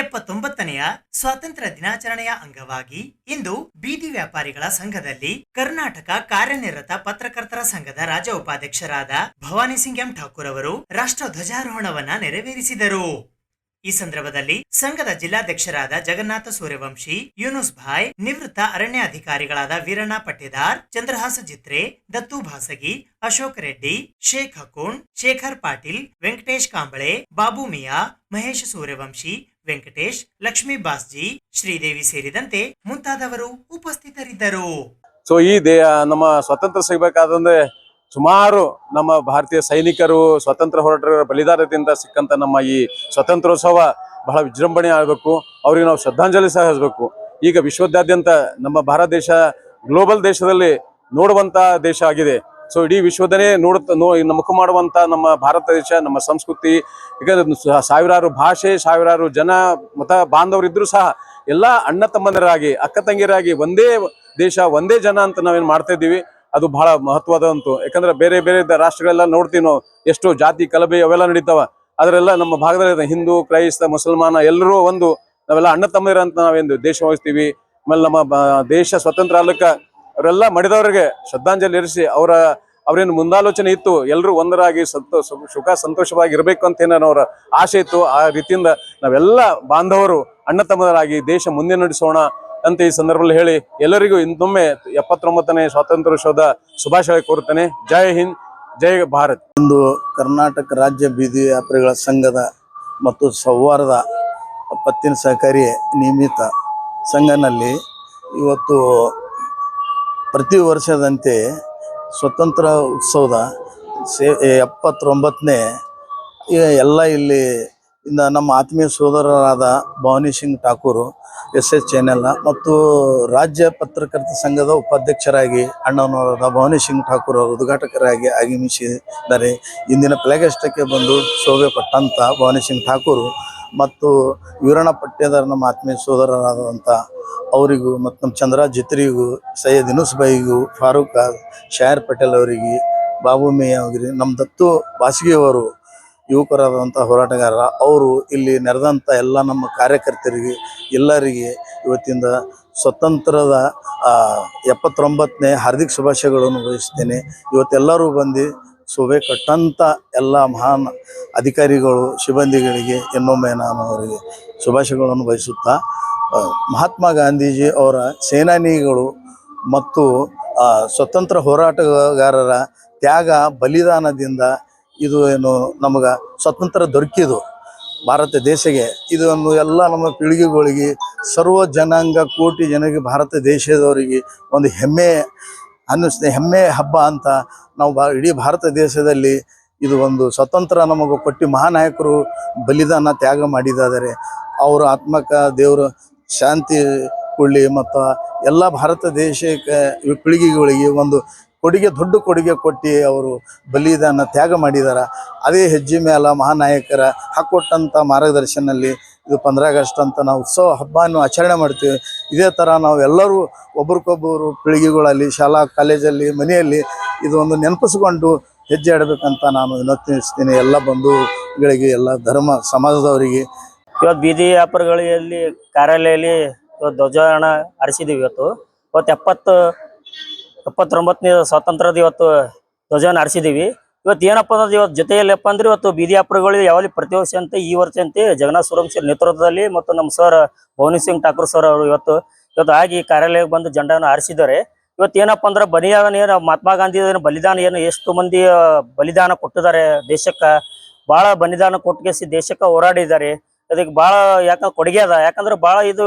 A: 79ನೆಯ ಸ್ವಾತಂತ್ರ್ಯ ದಿನಾಚರಣೆಯ ಅಂಗವಾಗಿ ಇಂದು ಬೀದಿ ವ್ಯಾಪಾರಿಗಳ ಸಂಘದಲ್ಲಿ ಕರ್ನಾಟಕ ಕಾರ್ಯನಿರತ ಪತ್ರಕರ್ತರ ಸಂಘದ ರಾಜ್ಯ ಉಪಾಧ್ಯಕ್ಷರಾದ ಭವಾನಿ ಸಿಂಗ್ ಎಂ ಠಾಕೂರ್ ಅವರು ರಾಷ್ಟ್ರ ಧ್ವಜಾರೋಹಣವನ್ನ ನೆರವೇರಿಸಿದರು. ಈ ಸಂದರ್ಭದಲ್ಲಿ ಸಂಘದ ಜಿಲ್ಲಾಧ್ಯಕ್ಷರಾದ ಜಗನ್ನಾಥ ಸೂರ್ಯವಂಶಿ, ಯೂನುಸ್ ಭಾಯ್, ನಿವೃತ್ತ ಅರಣ್ಯ ಅಧಿಕಾರಿಗಳಾದ ವೀರಣ್ಣ ಪಟ್ಟೇದಾರ್, ಚಂದ್ರಹಾಸ ಜಿತ್ರೆ, ದತ್ತು ಭಾಸಗಿ, ಅಶೋಕ್ ರೆಡ್ಡಿ, ಶೇಖ್ ಹಕೂಣ್, ಶೇಖರ್ ಪಾಟೀಲ್, ವೆಂಕಟೇಶ್ ಕಾಂಬಳೆ, ಬಾಬು ಮಿಯಾ, ಮಹೇಶ್ ಸೂರ್ಯವಂಶಿ, ವೆಂಕಟೇಶ್, ಲಕ್ಷ್ಮೀ ಬಾಸ್ಜಿ, ಶ್ರೀದೇವಿ ಸೇರಿದಂತೆ ಮುಂತಾದವರು ಉಪಸ್ಥಿತರಿದ್ದರು.
H: ಸೊ ಈ ನಮ್ಮ ಸ್ವಾತಂತ್ರ್ಯ ಸಿಗಬೇಕಾದಂದ್ರೆ ಸುಮಾರು ನಮ್ಮ ಭಾರತೀಯ ಸೈನಿಕರು ಸ್ವಾತಂತ್ರ್ಯ ಹೋರಾಟಗಾರರ ಬಲಿದಾನದಿಂದ ಸಿಕ್ಕಂತ ನಮ್ಮ ಈ ಸ್ವಾತಂತ್ರ್ಯೋತ್ಸವ ಬಹಳ ವಿಜೃಂಭಣೆ ಆಗಬೇಕು. ಅವ್ರಿಗೆ ನಾವು ಶ್ರದ್ಧಾಂಜಲಿ ಸಹ ಹಚ್ಚಬೇಕು. ಈಗ ವಿಶ್ವದಾದ್ಯಂತ ನಮ್ಮ ಭಾರತ ದೇಶ ಗ್ಲೋಬಲ್ ದೇಶದಲ್ಲಿ ನೋಡುವಂತ ದೇಶ ಆಗಿದೆ. ಸೊ ಇಡೀ ವಿಶ್ವದನೇ ನಮಕು ಮಾಡುವಂತ ನಮ್ಮ ಭಾರತ ದೇಶ, ನಮ್ಮ ಸಂಸ್ಕೃತಿ, ಈಗ ಸಾವಿರಾರು ಭಾಷೆ, ಸಾವಿರಾರು ಜನ ಮತ ಬಾಂಧವರಿದ್ರು ಸಹ ಎಲ್ಲ ಅಣ್ಣ ತಮ್ಮಂದಿರಾಗಿ, ಅಕ್ಕ ತಂಗಿಯರಾಗಿ ಒಂದೇ ದೇಶ, ಒಂದೇ ಜನ ಅಂತ ನಾವೇನ್ ಮಾಡ್ತಾ ಇದ್ದೀವಿ. ಅದು ಬಹಳ ಮಹತ್ವದಂತು. ಯಾಕಂದ್ರೆ ಬೇರೆ ಬೇರೆ ರಾಷ್ಟ್ರಗಳೆಲ್ಲ ನೋಡ್ತೀವಿ ನಾವು, ಎಷ್ಟು ಜಾತಿ ಕಲಬೆ ಅವೆಲ್ಲ ನಡೀತಾವ. ಅದರೆಲ್ಲ ನಮ್ಮ ಭಾಗದಲ್ಲಿ ಹಿಂದೂ, ಕ್ರೈಸ್ತ, ಮುಸಲ್ಮಾನ ಎಲ್ಲರೂ ನಾವೆಲ್ಲ ಅಣ್ಣ ತಮ್ಮದಿರ ಅಂತ ನಾವೇನು ದೇಶ ವಹಿಸ್ತೀವಿ. ಆಮೇಲೆ ನಮ್ಮ ದೇಶ ಸ್ವತಂತ್ರ ಅಲ್ಲಕ್ಕ ಅವರೆಲ್ಲ ಮಡಿದವರಿಗೆ ಶ್ರದ್ಧಾಂಜಲಿ ಇರಿಸಿ ಅವ್ರೇನು ಮುಂದಾಲೋಚನೆ ಇತ್ತು, ಎಲ್ಲರೂ ಒಂದರಾಗಿ ಸುಖ ಸಂತೋಷವಾಗಿ ಇರಬೇಕು ಅಂತ ಏನಾರ ಅವರ ಆಸೆ ಇತ್ತು. ಆ ರೀತಿಯಿಂದ ನಾವೆಲ್ಲ ಬಾಂಧವರು ಅಣ್ಣ ತಮ್ಮದರಾಗಿ ದೇಶ ಮುಂದೆ ನಡೆಸೋಣ ಅಂತ ಈ ಸಂದರ್ಭದಲ್ಲಿ ಹೇಳಿ ಎಲ್ಲರಿಗೂ ಇನ್ನೊಮ್ಮೆ 79ನೇ ಸ್ವಾತಂತ್ರ್ಯೋತ್ಸವದ ಶುಭಾಶಯ ಕೋರುತ್ತೇನೆ. ಜೈ ಹಿಂದ್, ಜೈ ಭಾರತ್.
G: ಇಂದು ಕರ್ನಾಟಕ ರಾಜ್ಯ ಬೀದಿ ವ್ಯಾಪಾರಿಗಳ ಸಂಘದ ಮತ್ತು ಸೌಹಾರ್ದ ಪತ್ತಿನ ಸಹಕಾರಿ ನಿಯಮಿತ ಸಂಘನಲ್ಲಿ ಇವತ್ತು ಪ್ರತಿ ವರ್ಷದಂತೆ ಸ್ವತಂತ್ರ ಉತ್ಸವದ 79ನೇ ಎಲ್ಲ ಇಲ್ಲಿ ಇಂದ ನಮ್ಮ ಆತ್ಮೀಯ ಸೋದರರಾದ ಭವಾನಿ ಸಿಂಗ್ ಠಾಕೂರ್ SS ಚಾನೆಲ್ ಮತ್ತು ರಾಜ್ಯ ಪತ್ರಕರ್ತ ಸಂಘದ ಉಪಾಧ್ಯಕ್ಷರಾಗಿ ಅಣ್ಣನವರಾದ ಭವಾನಿ ಸಿಂಗ್ ಠಾಕೂರ್ ಅವರು ಉದ್ಘಾಟಕರಾಗಿ ಆಗಮಿಸಿದ್ದಾರೆ. ಇಂದಿನ ಪ್ಲೇಗಷ್ಟಕ್ಕೆ ಬಂದು ಶೋಭೆ ಪಟ್ಟಂತ ಭವಾನಿ ಸಿಂಗ್ ಠಾಕೂರ್ ಮತ್ತು ವೀರಣ್ಣ ಪಟ್ಟೇದಾರ್ ನಮ್ಮ ಆತ್ಮೀಯ ಸೋದರರಾದಂಥ ಅವರಿಗೂ ಮತ್ತು ನಮ್ಮ ಚಂದ್ರರಾಜ್ ಜಿತ್ರಿಗೂ, ಸೈಯದ್ ಯೂನುಸ್ ಭಾಯಿಗೂ, ಫಾರೂಕ್ ಶಾಯರ್ ಪಟೇಲ್ ಅವರಿಗೆ, ಬಾಬು ಮಿಯಾ ಅವರಿಗೆ, ನಮ್ಮ ದತ್ತು ಬಾಸ್ಗಿ ಅವರು ಯುವಕರಾದಂಥ ಹೋರಾಟಗಾರ ಅವರು, ಇಲ್ಲಿ ನೆರೆದಂಥ ಎಲ್ಲ ನಮ್ಮ ಕಾರ್ಯಕರ್ತರಿಗೆ ಎಲ್ಲರಿಗೆ ಇವತ್ತಿಂದ ಸ್ವತಂತ್ರದ 79ನೇ ಹಾರ್ದಿಕ ಶುಭಾಶಯಗಳನ್ನು ಬಯಸ್ತೇನೆ. ಇವತ್ತೆಲ್ಲರೂ ಬಂದು ಶೋಭೆ ಕಟ್ಟಂಥ ಎಲ್ಲ ಮಹಾನ್ ಅಧಿಕಾರಿಗಳು, ಸಿಬ್ಬಂದಿಗಳಿಗೆ ಇನ್ನೊಮ್ಮೆ ನಾನು ಅವರಿಗೆ ಶುಭಾಶಯಗಳನ್ನು ಬಯಸುತ್ತಾ, ಮಹಾತ್ಮ ಗಾಂಧೀಜಿ ಅವರ ಸೇನಾನಿಗಳು ಮತ್ತು ಸ್ವತಂತ್ರ ಹೋರಾಟಗಾರರ ತ್ಯಾಗ ಬಲಿದಾನದಿಂದ ಇದು ಏನು ನಮಗೆ ಸ್ವಾತಂತ್ರ್ಯ ದೊರಕಿದು ಭಾರತ ದೇಶಕ್ಕೆ. ಇದನ್ನು ಎಲ್ಲ ನಮ್ಮ ಪೀಳಿಗೆಗಳಿಗೆ, ಸರ್ವ ಜನಾಂಗ ಕೋಟಿ ಜನರಿಗೆ, ಭಾರತ ದೇಶದವರಿಗೆ ಒಂದು ಹೆಮ್ಮೆ ಹಬ್ಬ ಅಂತ ನಾವು ಇಡೀ ಭಾರತ ದೇಶದಲ್ಲಿ ಇದು ಒಂದು ಸ್ವತಂತ್ರ ನಮಗೆ ಕೊಟ್ಟು ಮಹಾನಾಯಕರು ಬಲಿದಾನ ತ್ಯಾಗ ಮಾಡಿದ್ದಾರೆ. ಅವರ ಆತ್ಮಕ ದೇವರು ಶಾಂತಿ ಕೊಡಲಿ ಮತ್ತು ಎಲ್ಲ ಭಾರತ ದೇಶಕ್ಕೆ ಪೀಳಿಗೆಗಳಿಗೆ ಒಂದು ದೊಡ್ಡ ಕೊಡುಗೆ ಕೊಟ್ಟು ಅವರು ಬಲಿದಾನ ತ್ಯಾಗ ಮಾಡಿದ್ದಾರೆ. ಅದೇ ಹೆಜ್ಜೆ ಮೇಲೆ ಮಹಾನಾಯಕರ ಹಾಕೊಟ್ಟಂಥ ಮಾರ್ಗದರ್ಶನಲ್ಲಿ ಇದು 15 ಆಗಸ್ಟ್ ಅಂತ ನಾವು ಉತ್ಸವ ಹಬ್ಬವನ್ನು ಆಚರಣೆ ಮಾಡ್ತೀವಿ. ಇದೇ ಥರ ನಾವು ಎಲ್ಲರೂ ಒಬ್ರಿಗೊಬ್ಬರು ಪೀಳಿಗೆಗಳಲ್ಲಿ, ಶಾಲಾ ಕಾಲೇಜಲ್ಲಿ, ಮನೆಯಲ್ಲಿ ಇದು ಒಂದು ನೆನಪಿಸ್ಕೊಂಡು ಹೆಜ್ಜೆ ಇಡಬೇಕಂತ ನಾನು ವಿನಂತಿಸ್ತೀನಿ ಎಲ್ಲ ಬಂಧುಗಳಿಗೆ, ಎಲ್ಲ ಧರ್ಮ ಸಮಾಜದವರಿಗೆ.
I: ಇವತ್ತು ಬೀದಿ ವ್ಯಾಪಾರಿಗಳಲ್ಲಿ ಕಾರ್ಯಾಲಯದಲ್ಲಿ ಇವತ್ತು ಧ್ವಜಾರೋಹಣ ಹಾರಿಸಿದ್ದೀವಿ. ಇವತ್ತು 79ನೇ ಸ್ವಾತಂತ್ರ್ಯದ ಇವತ್ತು ಧ್ವಜವನ್ನು ಹಾರಿಸಿದ್ದೀವಿ. ಇವತ್ತು ಏನಪ್ಪ ಅಂದ್ರೆ ಇವತ್ತು ಜೊತೆಯಲ್ಲಪ್ಪ ಅಂದ್ರೆ ಇವತ್ತು ಬೀದಿ ವ್ಯಾಪಾರಿಗಳು ಯಾವಲ್ಲಿ ಪ್ರತಿ ವರ್ಷ ಅಂತ ಈ ವರ್ಷ ಅಂತೆ ಜಗನ್ನಾಥ್ ಸೂರಂಶಿ ನೇತೃತ್ವದಲ್ಲಿ ಮತ್ತು ನಮ್ಮ ಸರ್ ಭವಾನಿ ಸಿಂಗ್ ಠಾಕೂರ್ ಸರ್ ಅವರು ಇವತ್ತು ಆಗಿ ಕಾರ್ಯಾಲಯಕ್ಕೆ ಬಂದು ಜೆಂಡಾವನ್ನು ಹಾರಿಸಿದ್ದಾರೆ. ಇವತ್ತು ಏನಪ್ಪ ಅಂದ್ರೆ ಬಲಿದಾನ ಏನು ಮಹಾತ್ಮ ಗಾಂಧಿ ಬಲಿದಾನ ಏನು ಎಷ್ಟು ಮಂದಿ ಬಲಿದಾನ ಕೊಟ್ಟಿದ್ದಾರೆ ದೇಶಕ್ಕೆ, ಭಾಳ ಬಲಿದಾನ ಕೊಟ್ಟಿಗೆಸಿ ದೇಶಕ್ಕೆ ಹೋರಾಡಿದ್ದಾರೆ. ಅದಕ್ಕೆ ಭಾಳ ಯಾಕಂದ್ರೆ ಕೊಡುಗೆ ಅದ. ಯಾಕಂದ್ರೆ ಭಾಳ ಇದು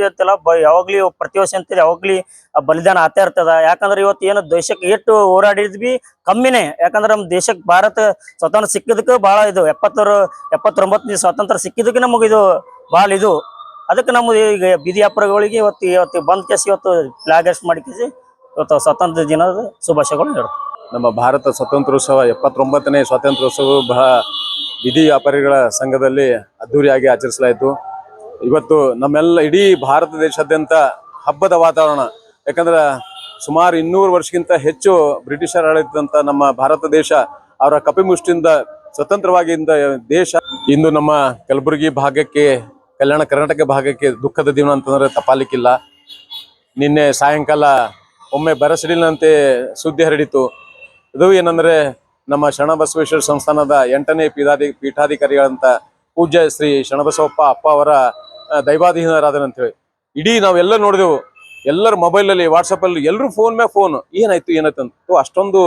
I: ಅಂತೆಲ್ಲ ಯಾವಾಗ್ಲಿ ಪ್ರತಿ ವರ್ಷ ಅಂತ ಯಾವಾಗ್ಲಿ ಬಲಿದಾನ ಆಗ್ತಾ ಇರ್ತದ. ಯಾಕಂದ್ರೆ ಇವತ್ತು ಏನು ದೇಶಕ್ಕೆ ಎಷ್ಟು ಹೋರಾಡಿದ್ವಿ ಕಮ್ಮಿನೇ. ಯಾಕಂದ್ರೆ ನಮ್ಮ ದೇಶಕ್ಕೆ ಭಾರತ ಸ್ವತಂತ್ರ ಸಿಕ್ಕಿದಕ್ಕೆ ಭಾಳ ಇದು 79 ಸ್ವಾತಂತ್ರ್ಯ ಸಿಕ್ಕಿದಕ್ಕೆ ನಮಗೆ ಇದು ಭಾಳ ಇದು. ಅದಕ್ಕೆ ನಮ್ಮ ಈಗ ಬೀದಿ ವ್ಯಾಪಾರಿಗಳಿಗೆ ಇವತ್ತು ಬಂದ್ ಕೇಸಿ ಇವತ್ತು ಫ್ಲಾಗ್ ಹಾಸ್ಟ್ ಮಾಡಿ ಕೇಸಿ ಇವತ್ತು ಸ್ವಾತಂತ್ರ್ಯ ದಿನದ ಶುಭಾಶಯಗಳು ಹೇಳ್ತಾರೆ.
H: ನಮ್ಮ ಭಾರತ ಸ್ವಾತಂತ್ರ್ಯೋತ್ಸವ 79ನೇ ಸ್ವಾತಂತ್ರ್ಯೋತ್ಸವ ಬಹಳ ಬೀದಿ ವ್ಯಾಪಾರಿಗಳ ಸಂಘದಲ್ಲಿ ಅದ್ದೂರಿಯಾಗಿ ಆಚರಿಸಲಾಯಿತು. ಇವತ್ತು ನಮ್ಮೆಲ್ಲ ಇಡೀ ಭಾರತ ದೇಶಾದ್ಯಂತ ಹಬ್ಬದ ವಾತಾವರಣ. ಯಾಕಂದ್ರೆ ಸುಮಾರು 200 ವರ್ಷಕ್ಕಿಂತ ಹೆಚ್ಚು ಬ್ರಿಟಿಷರ ಆಡಳಿತದಂತ ನಮ್ಮ ಭಾರತ ದೇಶ ಅವರ ಕಪಿಮುಷ್ಟಿಯಿಂದ ಸ್ವತಂತ್ರವಾಗಿ ದೇಶ ಇಂದು ನಮ್ಮ ಕಲಬುರಗಿ ಭಾಗಕ್ಕೆ, ಕಲ್ಯಾಣ ಕರ್ನಾಟಕ ಭಾಗಕ್ಕೆ ದುಃಖದ ದಿನ ಅಂತಂದ್ರೆ ತಪ್ಪಾಲಿಕ್ಕಿಲ್ಲ. ನಿನ್ನೆ ಸಾಯಂಕಾಲ ಒಮ್ಮೆ ಬರಸಿಡಿಲಿನಂತೆ ಸುದ್ದಿ ಹರಡಿತು. ಅದು ಏನಂದ್ರೆ ನಮ್ಮ ಶರಣಬಸವೇಶ್ವರ ಸಂಸ್ಥಾನದ 8ನೇ ಪೀಠಾಧಿಕಾರಿಗಳಂತ ಪೂಜ್ಯ ಶ್ರೀ ಶರಣಬಸವಪ್ಪ ಅಪ್ಪ ಅವರ ದೈವಾಧೀನರಾದರಂತೇಳಿ ಇಡೀ ನಾವೆಲ್ಲ ನೋಡಿದೆವು. ಎಲ್ಲರ ಮೊಬೈಲಲ್ಲಿ, ವಾಟ್ಸಪ್ಪಲ್ಲಿ ಎಲ್ಲರೂ ಫೋನ್ ಮ್ಯಾಗ ಫೋನ್ ಏನಾಯ್ತು ಅಂತ ಅಷ್ಟೊಂದು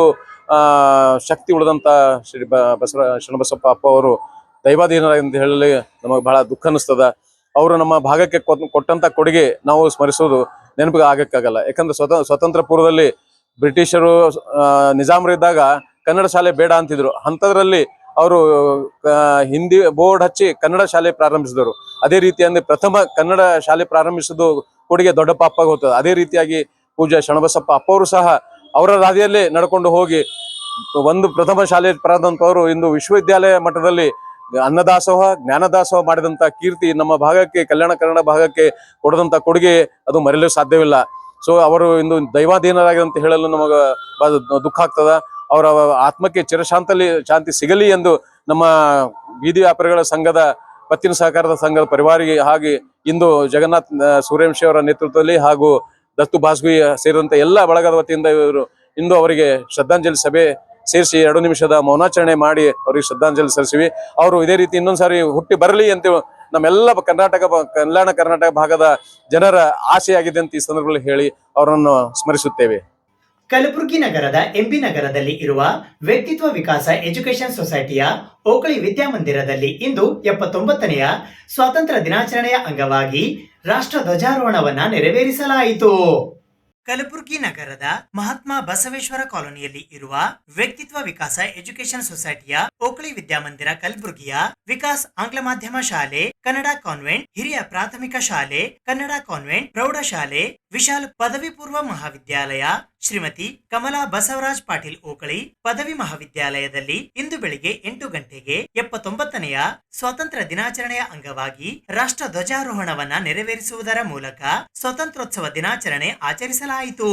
H: ಶಕ್ತಿ ಉಳಿದಂಥ ಶ್ರೀ ಶರಣಬಸವಪ್ಪ ಅಪ್ಪ ಅವರು ದೈವಾಧೀನರ ಅಂತ ಹೇಳಲಿ ನಮಗೆ ಬಹಳ ದುಃಖ ಅನಿಸ್ತದ. ಅವರು ನಮ್ಮ ಭಾಗಕ್ಕೆ ಕೊಟ್ಟಂತ ಕೊಡುಗೆ ನಾವು ಸ್ಮರಿಸೋದು ನೆನಪಿಗೆ ಆಗಕ್ಕಾಗಲ್ಲ. ಯಾಕಂದ್ರೆ ಸ್ವತಂತ್ರ ಪೂರ್ವದಲ್ಲಿ ಬ್ರಿಟಿಷರು ನಿಜಾಮರಿದ್ದಾಗ ಕನ್ನಡ ಶಾಲೆ ಬೇಡ ಅಂತಿದ್ರು. ಅಂಥದ್ರಲ್ಲಿ ಅವರು ಹಿಂದಿ ಬೋರ್ಡ್ ಹಚ್ಚಿ ಕನ್ನಡ ಶಾಲೆ ಪ್ರಾರಂಭಿಸಿದರು. ಅದೇ ರೀತಿಯಲ್ಲಿ ಪ್ರಥಮ ಕನ್ನಡ ಶಾಲೆ ಪ್ರಾರಂಭಿಸೋದು ಕೊಡುಗೆ ದೊಡ್ಡಪ್ಪ ಅಪ್ಪಗೆ ಹೋಗ್ತದೆ. ಅದೇ ರೀತಿಯಾಗಿ ಪೂಜ್ಯ ಶರಣಬಸಪ್ಪ ಅಪ್ಪ ಅವರು ಸಹ ಅವರ ರಾದಿಯಲ್ಲೇ ನಡ್ಕೊಂಡು ಹೋಗಿ ಒಂದು ಪ್ರಥಮ ಶಾಲೆ ಪ್ರಾರಂಭಿಸಿದವರು ಇಂದು ವಿಶ್ವವಿದ್ಯಾಲಯ ಮಟ್ಟದಲ್ಲಿ ಅನ್ನದಾಸೋಹ, ಜ್ಞಾನದಾಸೋಹ ಮಾಡಿದಂತ ಕೀರ್ತಿ ನಮ್ಮ ಭಾಗಕ್ಕೆ, ಕಲ್ಯಾಣ ಕನ್ನಡ ಭಾಗಕ್ಕೆ ಕೊಡದಂತ ಕೊಡುಗೆ ಅದು ಮರೆಯಲು ಸಾಧ್ಯವಿಲ್ಲ. ಸೊ ಅವರು ಇಂದು ದೈವಾಧೀನರಾಗಿ ಹೇಳಲು ನಮಗೆ ದುಃಖ ಆಗ್ತದ. ಅವರ ಆತ್ಮಕ್ಕೆ ಶಾಂತಿ ಸಿಗಲಿ ಎಂದು ನಮ್ಮ ಬೀದಿ ವ್ಯಾಪಾರಿಗಳ ಸಂಘದ, ಪತ್ತಿನ ಸಹಕಾರದ ಸಂಘದ ಪರಿವಾರಿಗೆ ಹಾಗೆ ಇಂದು ಜಗನ್ನಾಥ್ ಸೂರ್ಯವಂಶಿ ಅವರ ನೇತೃತ್ವದಲ್ಲಿ ಹಾಗೂ ದತ್ತು ಬಾಸ್ಗುಯಿ ಸೇರಿದಂತೆ ಎಲ್ಲ ಬಳಗದ ವತಿಯಿಂದ ಇವರು ಇಂದು ಅವರಿಗೆ ಶ್ರದ್ಧಾಂಜಲಿ ಸಭೆ ಸೇರಿಸಿ 2 ನಿಮಿಷದ ಮೌನಾಚರಣೆ ಮಾಡಿ ಅವರಿಗೆ ಶ್ರದ್ಧಾಂಜಲಿ ಸಲ್ಲಿಸಿವಿ. ಅವರು ಇದೇ ರೀತಿ ಇನ್ನೊಂದ್ಸಾರಿ ಹುಟ್ಟಿ ಬರಲಿ ಅಂತ ನಮ್ಮೆಲ್ಲ ಕಲ್ಯಾಣ ಕರ್ನಾಟಕ ಭಾಗದ ಜನರ ಆಸೆಯಾಗಿದೆ ಅಂತ ಈ ಸಂದರ್ಭದಲ್ಲಿ ಹೇಳಿ ಅವರನ್ನು ಸ್ಮರಿಸುತ್ತೇವೆ.
A: ಕಲಬುರಗಿ ನಗರದ ಎಂಬಿ ನಗರದಲ್ಲಿ ಇರುವ ವ್ಯಕ್ತಿತ್ವ ವಿಕಾಸ ಎಜುಕೇಶನ್ ಸೊಸೈಟಿಯ ಓಕಳಿ ವಿದ್ಯಾಮಂದಿರದಲ್ಲಿ ಇಂದು 79ನೆಯ ಸ್ವಾತಂತ್ರ್ಯ ದಿನಾಚರಣೆಯ ಅಂಗವಾಗಿ ರಾಷ್ಟ್ರ ಧ್ವಜಾರೋಹಣವನ್ನ ನೆರವೇರಿಸಲಾಯಿತು. ಕಲಬುರಗಿ ನಗರದ ಮಹಾತ್ಮ ಬಸವೇಶ್ವರ ಕಾಲೋನಿಯಲ್ಲಿ ಇರುವ ವ್ಯಕ್ತಿತ್ವ ವಿಕಾಸ ಎಜುಕೇಶನ್ ಸೊಸೈಟಿಯ ಓಕಳಿ ವಿದ್ಯಾಮಂದಿರ ಕಲಬುರಗಿಯ ವಿಕಾಸ್ ಆಂಗ್ಲ ಮಾಧ್ಯಮ ಶಾಲೆ, ಕನ್ನಡ ಕಾನ್ವೆಂಟ್, ಹಿರಿಯ ಪ್ರಾಥಮಿಕ ಶಾಲೆ, ಕನ್ನಡ ಕಾನ್ವೆಂಟ್, ಪ್ರೌಢಶಾಲೆ, ವಿಶಾಲ್ ಪದವಿ ಪೂರ್ವ ಮಹಾವಿದ್ಯಾಲಯ, ಶ್ರೀಮತಿ ಕಮಲಾ ಬಸವರಾಜ್ ಪಾಟೀಲ್ ಓಕಳಿ ಪದವಿ ಮಹಾವಿದ್ಯಾಲಯದಲ್ಲಿ ಇಂದು ಬೆಳಿಗ್ಗೆ 8 ಗಂಟೆಗೆ 79ನೆಯ ಸ್ವಾತಂತ್ರ್ಯ ದಿನಾಚರಣೆಯ ಅಂಗವಾಗಿ ರಾಷ್ಟ್ರ ಧ್ವಜಾರೋಹಣವನ್ನ ನೆರವೇರಿಸುವುದರ ಮೂಲಕ ಸ್ವಾತಂತ್ರ್ಯೋತ್ಸವ ದಿನಾಚರಣೆ ಆಚರಿಸಲಾಯಿತು.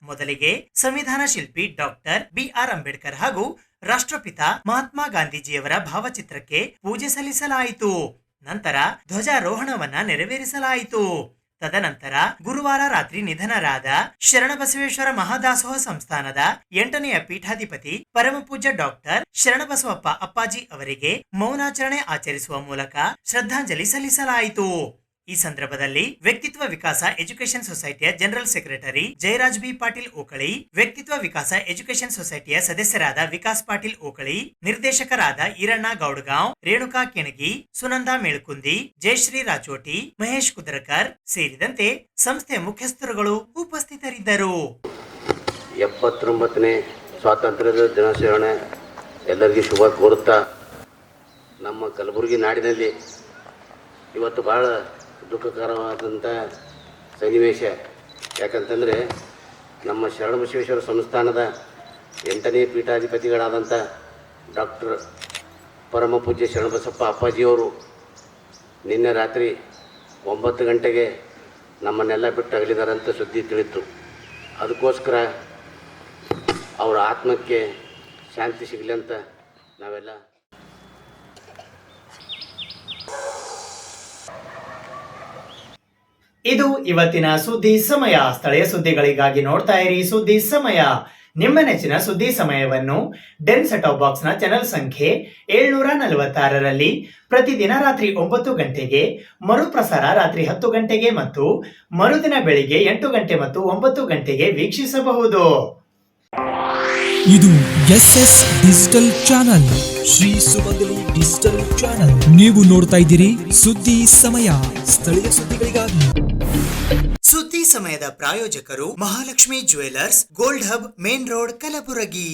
A: ಮೊದಲಿಗೆ ಸಂವಿಧಾನ ಶಿಲ್ಪಿ ಡಾಕ್ಟರ್ BR ಅಂಬೇಡ್ಕರ್ ಹಾಗೂ ರಾಷ್ಟ್ರಪಿತ ಮಹಾತ್ಮ ಗಾಂಧೀಜಿಯವರ ಭಾವಚಿತ್ರಕ್ಕೆ ಪೂಜೆ ಸಲ್ಲಿಸಲಾಯಿತು. ನಂತರ ಧ್ವಜಾರೋಹಣವನ್ನ ನೆರವೇರಿಸಲಾಯಿತು. ತದನಂತರ ಗುರುವಾರ ರಾತ್ರಿ ನಿಧನರಾದ ಶರಣಬಸವೇಶ್ವರ ಮಹಾದಾಸೋಹ ಸಂಸ್ಥಾನದ 8ನೆಯ ಪೀಠಾಧಿಪತಿ ಪರಮಪೂಜ್ಯ ಡಾಕ್ಟರ್ ಶರಣಬಸವಪ್ಪ ಅಪ್ಪಾಜಿ ಅವರಿಗೆ ಮೌನಾಚರಣೆ ಆಚರಿಸುವ ಮೂಲಕ ಶ್ರದ್ಧಾಂಜಲಿ ಸಲ್ಲಿಸಲಾಯಿತು. ಈ ಸಂದರ್ಭದಲ್ಲಿ ವ್ಯಕ್ತಿತ್ವ ವಿಕಾಸ ಎಜುಕೇಶನ್ ಸೊಸೈಟಿಯ general secretary Jayaraj B Patil Okali, Vyaktitva Vikasa education ಸೊಸೈಟಿಯ ಸದಸ್ಯರಾದ ವಿಕಾಸ್ ಪಾಟೀಲ್ ಓಕಳಿ, ನಿರ್ದೇಶಕರಾದ ಈರಣ್ಣ ಗೌಡಗಾಂವ್, ರೇಣುಕಾ ಕೆಣಗಿ, ಸುನಂದಾ ಮೇಳ್ಕುಂದಿ, ಜಯಶ್ರೀ ರಾಚೋಟಿ, ಮಹೇಶ್ ಕುದರಕರ್ ಸೇರಿದಂತೆ ಸಂಸ್ಥೆಯ ಮುಖ್ಯಸ್ಥರುಗಳು ಉಪಸ್ಥಿತರಿದ್ದರು.
J: 79ನೇ ಸ್ವಾತಂತ್ರ್ಯದ ದಿನಾಚರಣೆ ಎಲ್ಲರಿಗೂ ಶುಭ ಕೋರುತ್ತಾ, ನಮ್ಮ ಕಲಬುರಗಿ ನಾಡಿನಲ್ಲಿ ಇವತ್ತು ಭಾಳ ದುಃಖಕರವಾದಂಥ ಸನ್ನಿವೇಶ. ಯಾಕಂತಂದರೆ ನಮ್ಮ ಶರಣಬಸವೇಶ್ವರ ಸಂಸ್ಥಾನದ 8ನೇ ಪೀಠಾಧಿಪತಿಗಳಾದಂಥ ಡಾಕ್ಟರ್ ಪರಮಪೂಜ್ಯ ಶರಣಬಸಪ್ಪ ಅಪ್ಪಾಜಿಯವರು ನಿನ್ನೆ ರಾತ್ರಿ 9 ಗಂಟೆಗೆ ನಮ್ಮನ್ನೆಲ್ಲ ಬಿಟ್ಟು ಅಗಲಿದಾರಂತ ಸುದ್ದಿ ತಿಳಿತು. ಅದಕ್ಕೋಸ್ಕರ ಅವರ ಆತ್ಮಕ್ಕೆ ಶಾಂತಿ ಸಿಗಲಿ ಅಂತ ನಾವೆಲ್ಲ
A: ಇದು ಇವತ್ತಿನ ಸುದ್ದಿ ಸಮಯ. ಸ್ಥಳೀಯ ಸುದ್ದಿಗಳಿಗಾಗಿ ನೋಡ್ತಾ ಇರಿ ಸುದ್ದಿ ಸಮಯ. ನಿಮ್ಮ ನೆಚ್ಚಿನ ಸುದ್ದಿ ಸಮಯವನ್ನು ಡೆನ್ ಸೆಟಾಪ್ ಬಾಕ್ಸ್ನ ಚಾನೆಲ್ ಸಂಖ್ಯೆ 746ರಲ್ಲಿ ಪ್ರತಿದಿನ ರಾತ್ರಿ 9 ಗಂಟೆಗೆ, ಮರುಪ್ರಸಾರ ರಾತ್ರಿ 10 ಗಂಟೆಗೆ ಮತ್ತು ಮರುದಿನ ಬೆಳಿಗ್ಗೆ 8 ಗಂಟೆ ಮತ್ತು 9 ಗಂಟೆಗೆ ವೀಕ್ಷಿಸಬಹುದು.
K: ಇದು SS ಡಿಜಿಟಲ್ ಚಾನಲ್, ಶ್ರೀ ಸುಮಂಗಲಿ ಡಿಜಿಟಲ್ ಚಾನಲ್. ನೀವು ನೋಡ್ತಾ ಇದ್ದೀರಿ ಸುದ್ದಿ ಸಮಯ, ಸ್ಥಳೀಯ ಸುದ್ದಿಗಳಿಗಾಗಿ.
A: ಸುದ್ದಿ ಸಮಯದ ಪ್ರಾಯೋಜಕರು Mahalakshmi jewellers, gold hub, main road, Kalaburagi.